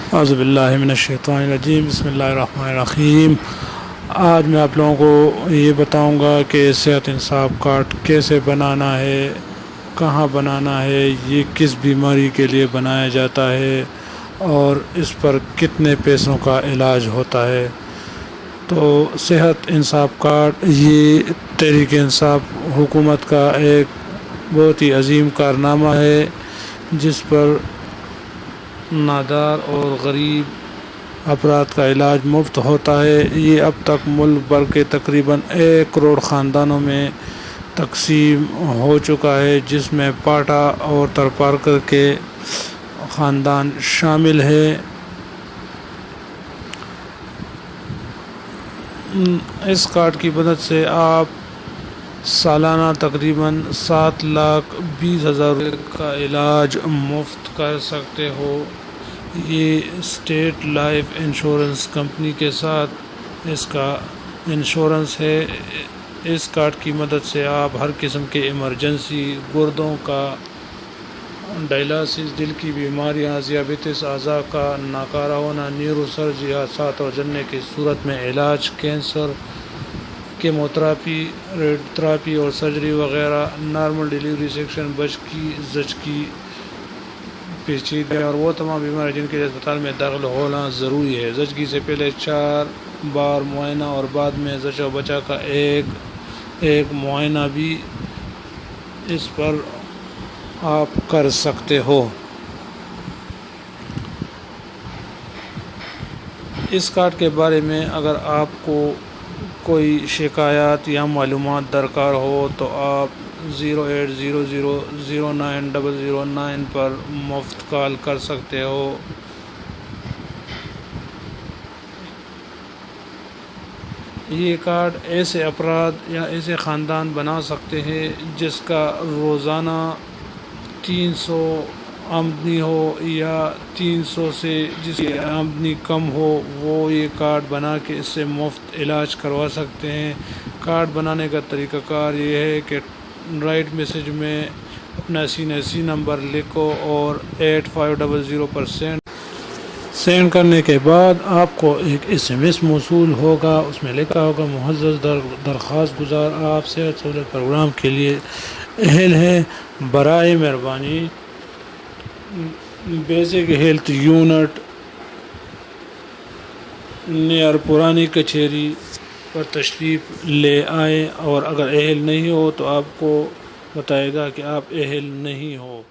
اعوذ باللہ من الشیطان الرجیم، بسم اللہ الرحمن الرحیم۔ آج میں آپ لوگوں کو یہ بتاؤں گا کہ صحت انصاف کارڈ کیسے بنانا ہے، کہاں بنانا ہے، یہ کس بیماری کے لیے بنایا جاتا ہے اور اس پر کتنے پیسوں کا علاج ہوتا ہے۔ تو صحت انصاف کارڈ یہ تحریک انصاف حکومت کا ایک بہت ہی عظیم کارنامہ ہے، جس پر نادار اور غریب افراد کا علاج مفت ہوتا ہے۔ یہ اب تک ملک بھر کے تقریباً 1 کروڑ خاندانوں میں تقسیم ہو چکا ہے، جس میں پاٹا اور ترپارکر کے خاندان شامل ہے۔ اس کارڈ کی مدد سے آپ سالانہ تقریباً 7,20,000 روپے کا علاج مفت کر سکتے ہو۔ یہ اسٹیٹ لائف انشورنس کمپنی کے ساتھ اس کا انشورنس ہے۔ اس کارڈ کی مدد سے آپ ہر قسم کے ایمرجنسی، گردوں کا ڈائلسس، دل کی بیماریاں، ذیابیطس، اعضاء کا ناکارہ ہونا، نیورو سرجری، حادثات اور جلنے کی صورت میں علاج، کینسر، کیموتھراپی، ریڈ تھراپی اور سرجری وغیرہ، نارمل ڈیلیوری سیکشن، بچکی، زچگی، پیچیدگی اور وہ تمام بیماریاں جن کے لیے اسپتال میں داخل ہونا ضروری ہے۔ زچگی سے پہلے 4 بار معائنہ اور بعد میں زچ و بچہ کا ایک معائنہ بھی اس پر آپ کر سکتے ہو۔ اس کارڈ کے بارے میں اگر آپ کو کوئی شکایات یا معلومات درکار ہو تو آپ 0800090009 پر مفت کال کر سکتے ہو۔ یہ کارڈ ایسے افراد یا ایسے خاندان بنا سکتے ہیں جس کا روزانہ 300 آمدنی ہو یا 300 سے جس کی آمدنی کم ہو، وہ یہ کارڈ بنا کے اس سے مفت علاج کروا سکتے ہیں۔ کارڈ بنانے کا طریقہ کار یہ ہے کہ رائٹ میسج میں اپنا CNC نمبر لکھو اور 8500 پر سینڈ کرنے کے بعد آپ کو ایک SMS موصول ہوگا، اس میں لکھا ہوگا معزز درخواست گزار، آپ صحت سہولت پروگرام کے لیے اہل ہیں، برائے مہربانی بیسک ہیلتھ یونٹ نیئر پرانی کچہری پر تشریف لے آئیں، اور اگر اہل نہیں ہو تو آپ کو بتائے گا کہ آپ اہل نہیں ہو۔